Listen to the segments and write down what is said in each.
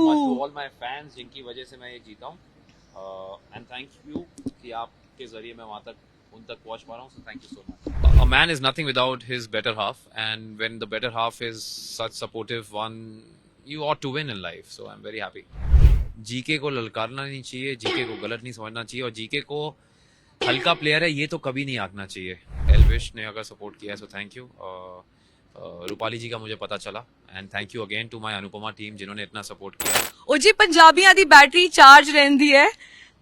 Much to all my fans जिनकी वजह से मैं ये जीता हूँ एंड थैंक यू कि आपके जरिए मैं वहां तक उन तक पहुंच पा रहा हूँ, सो thank you so much. A man is nothing without his better half, and when the better half is such supportive one, you ought to win in life. So I'm very happy. GK को ललकारना नहीं चाहिए, GK को गलत नहीं समझना चाहिए, और GK को हल्का प्लेयर है ये तो कभी नहीं आंकना चाहिए. एलविश ने अगर सपोर्ट किया है so thank you. Rupali ji का मुझे पता चला, and thank you again to my Anupama team जिन्होंने इतना सपोर्ट किया. ओ जी, पंजाबियां दी बैटरी चार्ज रहती है,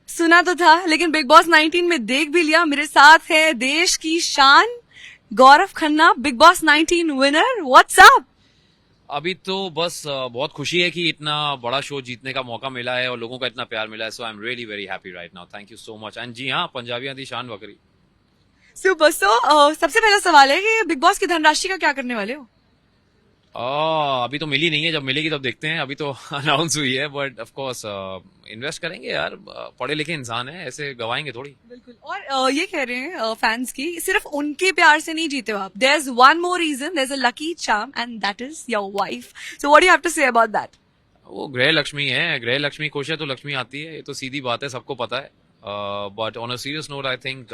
सुना तो था, लेकिन बिग बॉस 19 में देख भी लिया. मेरे साथ है देश की शान Gaurav Khanna, big boss 19 winner. What's up? अभी तो बस बहुत खुशी है कि इतना बड़ा शो जीतने का मौका मिला है और लोगों का इतना प्यार मिला है. So I am really very happy right now. Thank you so much. And जी हाँ, पंजाबियां दी शान बकरी. सुपर. सबसे पहला सवाल है कि बिग बॉस की धनराशि का क्या करने वाले हो? अभी तो मिली नहीं है, जब मिलेगी तब देखते हैं. अभी तो अनाउंस हुई है, बट ऑफ कोर्स इन्वेस्ट करेंगे यार. पढ़े लिखे इंसान है, ऐसे गवाएंगे थोड़ी. बिल्कुल. और ये कह रहे हैं फैंस की, सिर्फ उनके प्यार से नहीं जीते हो आप. There is one more reason, there is a lucky charm, and that is your wife. So what do you have to say about that? वो ग्रह लक्ष्मी है, ग्रह लक्ष्मी खुश है तो लक्ष्मी आती है, ये तो सीधी बात है, सबको पता है. But on a serious note I think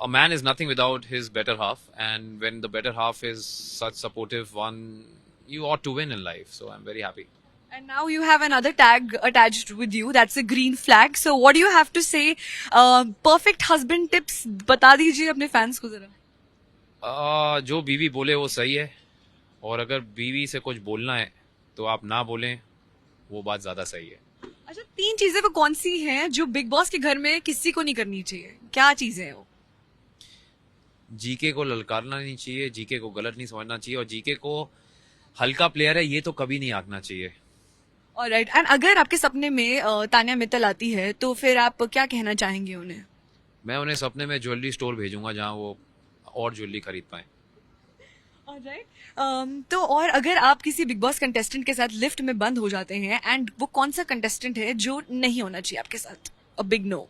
a man is nothing without his better half, and when the better half is such supportive one, you ought to win in life. So I'm very happy. And now you have another tag attached with you, that's a green flag. So what do you have to say? Perfect husband tips बता दीजिए अपने fans को जरा. जो बीवी बोले वो सही है, और अगर बीवी से कुछ बोलना है तो आप ना बोलें, वो बात ज्यादा सही है. अच्छा, 3 चीजें वो कौन सी हैं जो बिग बॉस के घर में किसी को नहीं करनी चाहिए? क्या चीजें हैं वो? जीके को ललकारना नहीं चाहिए, जीके को गलत नहीं समझना चाहिए, और जीके को हल्का प्लेयर है ये तो कभी नहीं आंकना चाहिए. ऑलराइट. एंड अगर आपके सपने में तान्या मित्तल आती है तो फिर आप क्या कहना चाहेंगे उन्हें? मैं उन्हें सपने में ज्वेलरी स्टोर भेजूंगा जहां वो और ज्वेलरी खरीद पाए. ऑलराइट. तो और अगर आप किसी बिग बॉस कंटेस्टेंट के साथ लिफ्ट में बंद हो जाते हैं, एंड वो कौन सा कंटेस्टेंट है जो नहीं होना चाहिए आपके साथ? A big no.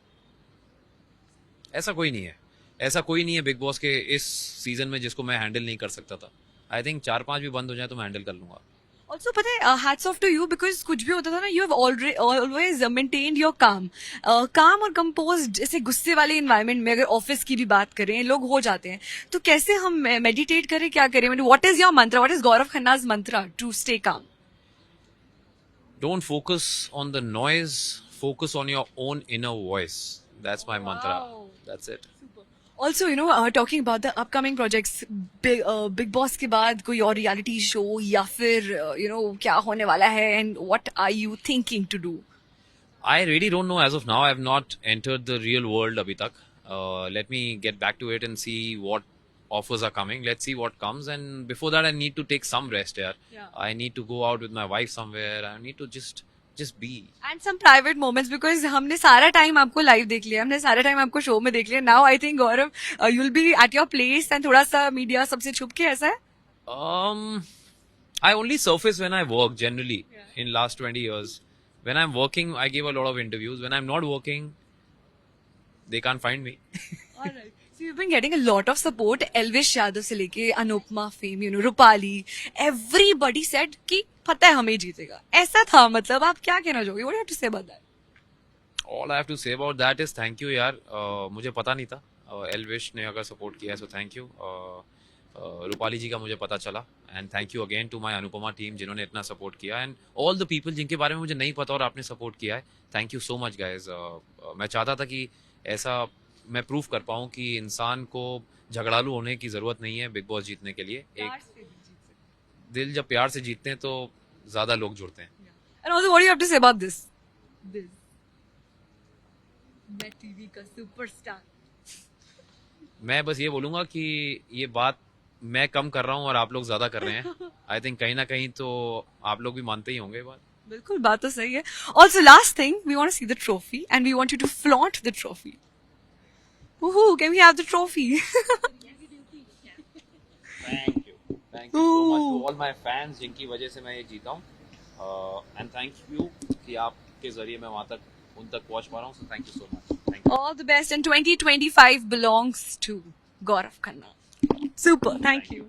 ऐसा कोई नहीं है, ऐसा कोई नहीं है बिग बॉस के इस सीजन में जिसको मैं हैंडल नहीं कर सकता था. आई थिंक 4-5 भी बंद हो जाए तो मैं हैंडल कर लूंगा. ऑल्सो पता है, hats off to you, because कुछ भी होता था ना, you have always maintained your calm और कंपोज्ड. ऐसे गुस्से वाले इन्वायरमेंट में अगर ऑफिस की भी बात करें, लोग हो जाते हैं, तो कैसे हम मेडिटेट करें, क्या करें? What is your mantra, what is Gaurav Khanna's mantra to stay calm? Don't focus on the noise, focus on your own inner voice. That's my mantra. That's it. Also, talking about the upcoming projects, Big Boss के बाद कोई और reality show या फिर क्या होने वाला है, and what are you thinking to do? I really don't know as of now. I have not entered the real world abhi tak. Let me get back to it and see what offers are coming. Let's see what comes, and before that I need to take some rest here. Yeah. I need to go out with my wife somewhere. I need to just be. And some private moments, because हमने सारा time आपको live देख लिया, हमने सारा time आपको show में देख लिया. Now I think Gaurav, you'll be at your place and थोड़ा सा मीडिया सबसे छुप के, ऐसा है? I only surface when I work generally. In last 20 years. When I'm working, I give a lot of interviews. When I'm not working, they can't find me. Alright. So you've been getting a lot of support. Elvish Yadav से लेके Anupama fame, Rupali, everybody said कि पता है हमें जीतेगा. ऐसा था, मतलब आप क्या कहना चाहोगे? What do you have to say about that? All I have to say about that is thank you यार. मुझे पता नहीं था. एलविश ने अगर सपोर्ट किया है so thank you. Rupali ji का मुझे पता चला, and thank you again to my Anupama team जिन्होंने इतना सपोर्ट किया, एंड ऑल द पीपल जिनके बारे में मुझे नहीं पता और आपने सपोर्ट किया है. Thank you so much guys. मैं चाहता था कि ऐसा मैं प्रूव कर पाऊँ कि इंसान को झगड़ालू होने की जरूरत नहीं है बिग बॉस जीतने के लिए. एक दिल जब प्यार से जीतते हैं तो ज्यादा लोग जुड़ते हैं. And also, what do you have to say about this? मैं टीवी का सुपरस्टार. मैं बस ये बोलूंगा कि ये बात मैं कम कर रहा हूँ और आप लोग ज्यादा कर रहे हैं. आई थिंक कहीं ना कहीं तो आप लोग भी मानते ही होंगे ये बात. बिल्कुल, बात तो सही है. Also, last thing, we want to see the trophy and we want you to flaunt the trophy. Woohoo! Can we have the trophy? Thank you. Thank you so much to all my fans जिनकी वजह से मैं ये जीता हूँ. And thank you कि आपके जरिए मैं वहां तक उन तक पहुंच पा रहा हूँ. So thank you so much. Thank you. All the best, and 2025 belongs to Gaurav Khanna. Super. Thank you.